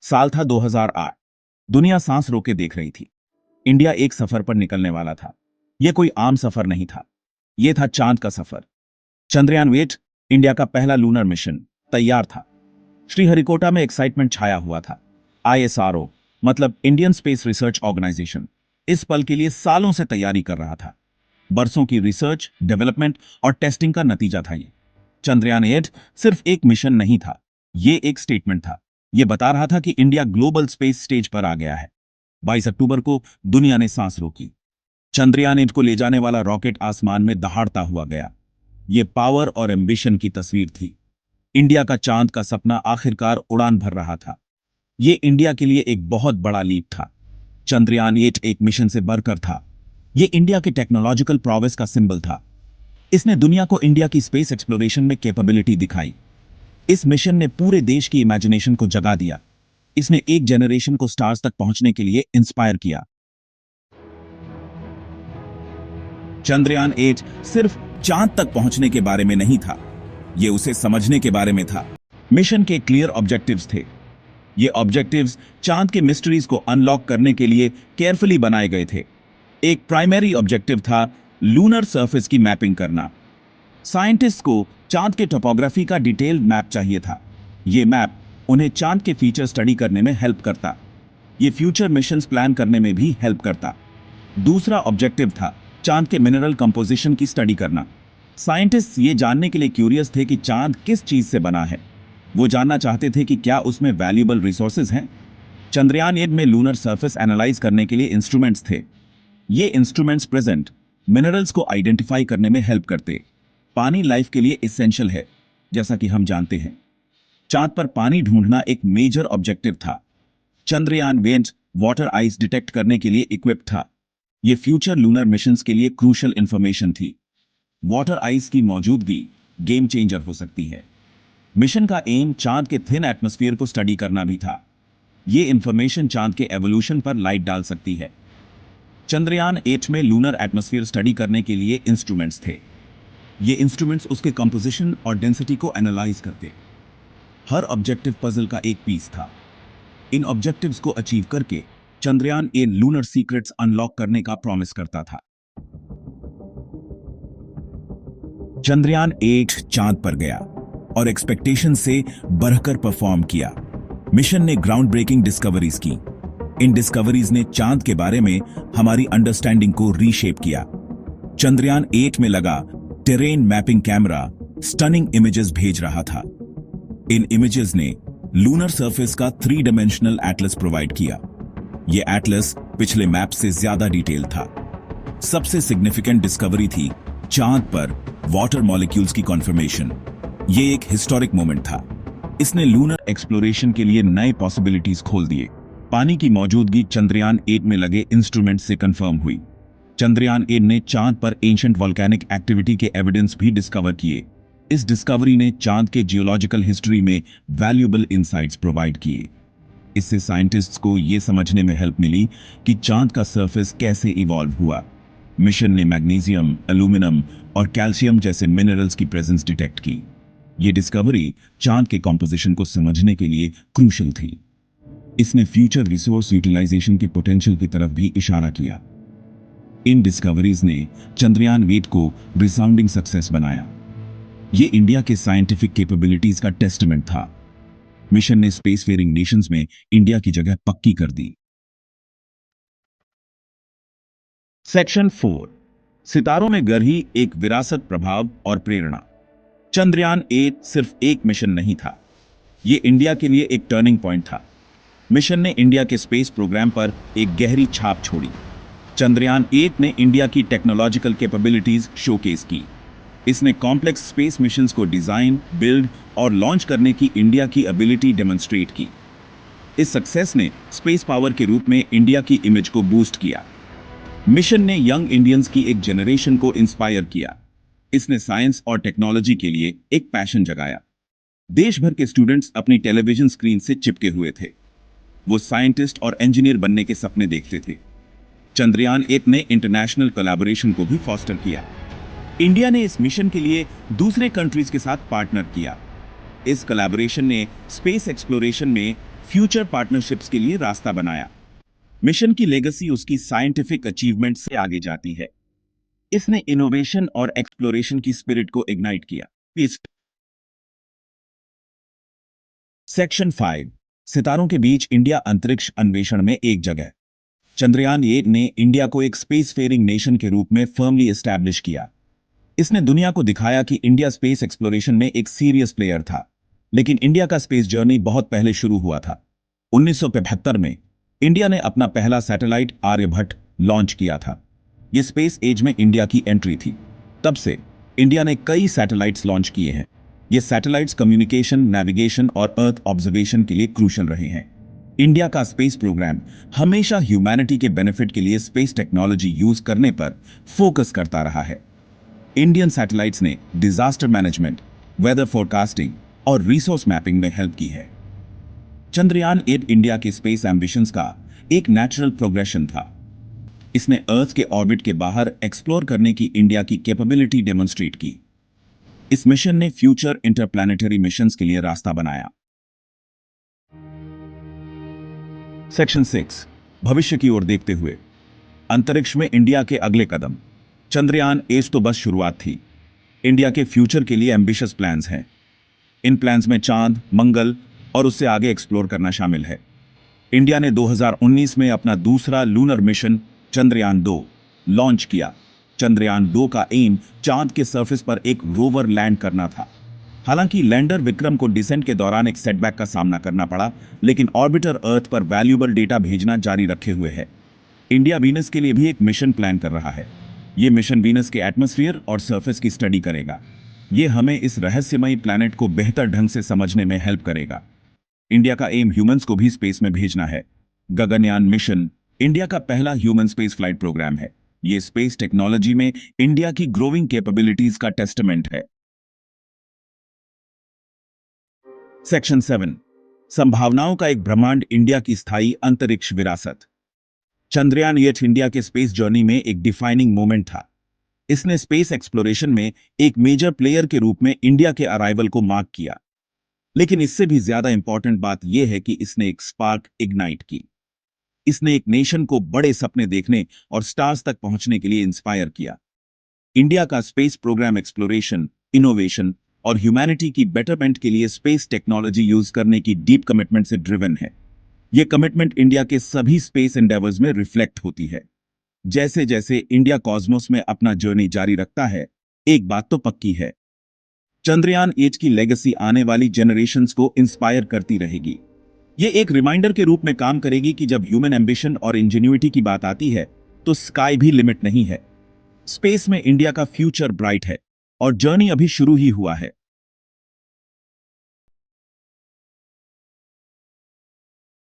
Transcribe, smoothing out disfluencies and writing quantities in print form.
साल था 2008। दुनिया सांस रोके देख रही थी। इंडिया एक सफर पर निकलने वाला था। यह कोई आम सफर नहीं था। यह था चांद का सफर। चंद्रयान 8, इंडिया का पहला लूनर मिशन, तैयार था। श्रीहरिकोटा में एक्साइटमेंट छाया हुआ था। ISRO, मतलब इंडियन स्पेस रिसर्च ऑर्गेनाइजेशन, इस पल के लिए सालों से तैयारी कर रहा था। बरसों की रिसर्च, डेवलपमेंट और टेस्टिंग का नतीजा था ये। चंद्रयान 8 सिर्फ एक मिशन नहीं था, ये एक स्टेटमेंट था। ये बता रहा था कि इंडिया ग्लोबल स्पेस स्टेज पर आ गया है। 22 अक्टूबर को दुनिया ने सांस रोकी। चंद्रयान 8 को ले जाने वाला रॉकेट आसमान में दहाड़ता हुआ गया। ये पावर और एम्बिशन की तस्वीर थी। इंडिया का चांद का सपना आखिरकार उड़ान भर रहा था। ये इंडिया के लिए एक बहुत बड़ा लीप था। चंद्रयान 8 एक मिशन से बढ़कर था। ये इंडिया के टेक्नोलॉजिकल प्रोग्रेस का सिंबल था। इसने दुनिया को इंडिया की स्पेस एक्सप्लोरेशन में कैपेबिलिटी दिखाई। इस मिशन ने पूरे देश की इमेजिनेशन को जगा दिया। इसने एक जनरेशन को स्टार्स तक पहुंचने के लिए इंस्पायर किया। चंद्रयान 8 सिर्फ चांद तक पहुंचने के बारे में नहीं था, यह उसे समझने के बारे में था। मिशन के क्लियर ऑब्जेक्टिव्स थे। ये ऑब्जेक्टिव्स चांद के मिस्ट्रीज को अनलॉक करने के लिए केयरफुली बनाए गए थे। एक प्राइमरी ऑब्जेक्टिव था लूनर सरफेस की मैपिंग करना। साइंटिस्ट को चांद के टोपोग्राफी का डिटेल्ड मैप चाहिए था। यह मैप उन्हें चांद के फीचर स्टडी करने में हेल्प करता। यह फ्यूचर मिशंस प्लान करने में भी हेल्प करता। दूसरा ऑब्जेक्टिव था चांद के मिनरल कंपोजिशन की स्टडी करना। साइंटिस्ट ये जानने के लिए क्यूरियस थे कि चांद किस चीज से बना है। वो जानना चाहते थे कि क्या उसमें वैल्यूएबल रिसोर्सेज हैं। चंद्रयान 8 में लूनर सरफेस एनालाइज करने के लिए इंस्ट्रूमेंट्स थे। ये इंस्ट्रूमेंट्स प्रेजेंट मिनरल्स को आइडेंटिफाई करने में हेल्प करते। पानी लाइफ के लिए एसेंशियल है, जैसा कि हम जानते हैं। चांद पर पानी ढूंढना एक मेजर ऑब्जेक्टिव था। चंद्रयान 8 वाटर आइस डिटेक्ट करने के लिए इक्विप्ड था। यह फ्यूचर लूनर मिशंस के लिए क्रूशियल इंफॉर्मेशन थी। वाटर आइस की मौजूदगी गेम चेंजर हो सकती है। मिशन का एम चांद के थिन एटमॉस्फेयर को स्टडी करना भी था। यह इंफॉर्मेशन चांद के एवोल्यूशन पर लाइट डाल सकती है। चंद्रयान 8 में लूनर एटमॉस्फेयर स्टडी करने के लिए इंस्ट्रूमेंट्स थे। ये इंस्ट्रूमेंट्स उसके कंपोजिशन और डेंसिटी को एनालाइज करते। हर ऑब्जेक्टिव पजल का एक पीस था। इन ऑब्जेक्टिव्स को अचीव करके चंद्रयान 8 लूनर सीक्रेट्स अनलॉक करने का प्रॉमिस करता था। चंद्रयान 8 चांद पर गया और एक्सपेक्टेशन से बढ़कर परफॉर्म किया। मिशन ने ग्राउंड ब्रेकिंग डिस्कवरीज की। इन डिस्कवरीज ने चांद के बारे में हमारी अंडरस्टैंडिंग को रीशेप किया। चंद्रयान 8 में लगा terrain mapping camera stunning images भेज रहा था। इन इमेजेस ने लूनर सरफेस का 3 डायमेंशनल एटलस प्रोवाइड किया। यह एटलस पिछले मैप से ज्यादा डिटेल था। सबसे सिग्निफिकेंट डिस्कवरी थी चांद पर वाटर मॉलिक्यूल्स की कॉन्फर्मेशन। यह एक हिस्टोरिक मोमेंट था। इसने लूनर एक्सप्लोरेशन के लिए नए पॉसिबिलिटीज खोल दिए। पानी की मौजूदगी चंद्रयान 8 में लगे इंस्ट्रूमेंट से कंफर्म हुई। चंद्रयान 8 ने चांद पर एंशिएंट वोल्केनिक एक्टिविटी के एविडेंस भी डिस्कवर किए। इस डिस्कवरी ने चांद के जियोलॉजिकल हिस्ट्री में वैल्यूएबल इंसाइट्स प्रोवाइड किए। इससे साइंटिस्ट्स को यह समझने में हेल्प मिली कि चांद का सरफेस कैसे इवॉल्व हुआ। मिशन ने मैग्नीशियम, एल्यूमिनियम और कैल्शियम जैसे मिनरल्स की प्रेजेंस डिटेक्ट की। यह डिस्कवरी चांद के कॉम्पोजिशन को समझने के लिए क्रूशियल थी। इसने फ्यूचर रिसोर्स यूटिलाइजेशन के पोटेंशियल की तरफ भी इशारा किया। इन डिस्कवरीज ने चंद्रयान 8 को रिसाउंडिंग सक्सेस बनाया। यह इंडिया के साइंटिफिक कैपेबिलिटीज का टेस्टमेंट था। मिशन ने स्पेस फेयरिंग नेशंस में इंडिया की जगह पक्की कर दी। सेक्शन 4, सितारों में गहरी एक विरासत, प्रभाव और प्रेरणा। चंद्रयान 8 सिर्फ एक मिशन नहीं था, यह इंडिया के लिए एक टर्निंग पॉइंट था। मिशन ने इंडिया के स्पेस प्रोग्राम पर एक गहरी छाप छोड़ी। चंद्रयान 8 ने इंडिया की टेक्नोलॉजिकल कैपेबिलिटीज शोकेस की। इसने कॉम्प्लेक्स स्पेस मिशंस को डिजाइन, बिल्ड और लॉन्च करने की इंडिया की एबिलिटी डेमोन्स्ट्रेट की। इस सक्सेस ने स्पेस पावर के रूप में इंडिया की इमेज को बूस्ट किया। मिशन ने यंग इंडियंस की एक जनरेशन को इंस्पायर किया। इसने साइंस और टेक्नोलॉजी के लिए एक पैशन जगाया। देश भर के स्टूडेंट्स अपनी टेलीविजन स्क्रीन से चिपके हुए थे। वो साइंटिस्ट और इंजीनियर बनने के सपने देखते थे। चंद्रयान 8 ने इंटरनेशनल कोलैबोरेशन को भी फॉस्टर किया। इंडिया ने इस मिशन के लिए दूसरे कंट्रीज के साथ पार्टनर किया। इस कोलैबोरेशन ने स्पेस एक्सप्लोरेशन में फ्यूचर पार्टनरशिप्स के लिए रास्ता बनाया। मिशन की लेगेसी उसकी साइंटिफिक अचीवमेंट से आगे जाती है। इसने इनोवेशन और एक्सप्लोरेशन की स्पिरिट को इग्नाइट किया। सेक्शन 5, सितारों के बीच इंडिया अंतरिक्ष अन्वेषण में एक जगह। चंद्रयान 8 ने इंडिया को एक स्पेस फेयरिंग नेशन के रूप में फर्मली एस्टैब्लिश किया। इसने दुनिया को दिखाया कि इंडिया स्पेस एक्सप्लोरेशन में एक सीरियस प्लेयर था। लेकिन इंडिया का स्पेस जर्नी बहुत पहले शुरू हुआ था। 1975 में इंडिया ने अपना पहला सैटेलाइट आर्यभट्ट लॉन्च किया था। यह स्पेस एज में इंडिया की एंट्री थी। तब से इंडिया ने कई सैटेलाइट्स लॉन्च किए हैं। ये सैटेलाइट्स कम्युनिकेशन, नेविगेशन और अर्थ ऑब्जर्वेशन के लिए क्रूशल रहे हैं। इंडिया का स्पेस प्रोग्राम हमेशा ह्यूमैनिटी के बेनिफिट के लिए स्पेस टेक्नोलॉजी यूज करने पर फोकस करता रहा है। इंडियन सैटेलाइट्स ने डिजास्टर मैनेजमेंट, वेदर फोरकास्टिंग और रिसोर्स मैपिंग में हेल्प की है। चंद्रयान 8 इंडिया के स्पेस एम्बिशंस का एक नेचुरल प्रोग्रेशन था। इसने अर्थ के ऑर्बिट के बाहर एक्सप्लोर करने की इंडिया की कैपेबिलिटी डेमोन्स्ट्रेट की। इस मिशन ने फ्यूचर इंटरप्लैनेटरी मिशंस के लिए रास्ता बनाया। सेक्शन 6, भविष्य की ओर देखते हुए अंतरिक्ष में इंडिया के अगले कदम। चंद्रयान 8 तो बस शुरुआत थी। इंडिया के फ्यूचर के लिए एम्बिशियस प्लान्स हैं। इन प्लान्स में चांद, मंगल और उससे आगे एक्सप्लोर करना शामिल है। इंडिया ने 2019 में अपना दूसरा लूनर मिशन चंद्रयान 2 लॉन्च किया। चंद्रयान 2 का एम चांद के सरफेस पर एक रोवर लैंड करना था। हालांकि लैंडर विक्रम को डिसेंट के दौरान एक सेटबैक का सामना करना पड़ा, लेकिन ऑर्बिटर अर्थ पर वैल्यूएबल डेटा भेजना जारी रखे हुए है। इंडिया वीनस के लिए भी एक मिशन प्लान कर रहा है। यह मिशन वीनस के एटमॉस्फेयर और सरफेस की स्टडी करेगा। यह हमें इस रहस्यमयी प्लैनेट को बेहतर ढंग से समझने में हेल्प करेगा। इंडिया का एम ह्यूमंस को भी स्पेस में भेजना है। गगनयान मिशन इंडिया का पहला ह्यूमन स्पेस फ्लाइट प्रोग्राम है। यह स्पेस टेक्नोलॉजी में इंडिया की ग्रोइंग कैपेबिलिटीज का टेस्टामेंट है। सेक्शन 7, संभावनाओं का एक ब्रह्मांड, इंडिया की स्थायी अंतरिक्ष विरासत। चंद्रयान 8 इंडिया के स्पेस जर्नी में एक डिफाइनिंग मोमेंट था। इसने स्पेस एक्सप्लोरेशन में एक मेजर प्लेयर के रूप में इंडिया के अराइवल को मार्क किया। लेकिन इससे भी ज्यादा इंपॉर्टेंट बात यह है कि इसने एक स्पार्क इग्नाइट की। इसने एक नेशन को बड़े सपने देखने और स्टार्स तक पहुंचने के लिए इंस्पायर किया। इंडिया का स्पेस प्रोग्राम एक्सप्लोरेशन, इनोवेशन और ह्यूमैनिटी की बेटरमेंट के लिए स्पेस टेक्नोलॉजी यूज करने की डीप कमिटमेंट से ड्रिवन है। यह कमिटमेंट इंडिया के सभी स्पेस एंडेवर्स में रिफ्लेक्ट होती है। जैसे जैसे इंडिया कॉस्मोस में अपना जर्नी जारी रखता है, एक बात तो पक्की है, चंद्रयान 8 की लेगेसी आने वाली जनरेशंस को इंस्पायर करती रहेगी। ये एक रिमाइंडर के रूप में काम करेगी कि जब ह्यूमन एम्बिशन और इंजेन्युइटी की बात आती है, तो स्काई भी लिमिट नहीं है। स्पेस में इंडिया का फ्यूचर ब्राइट है और जर्नी अभी शुरू ही हुआ है।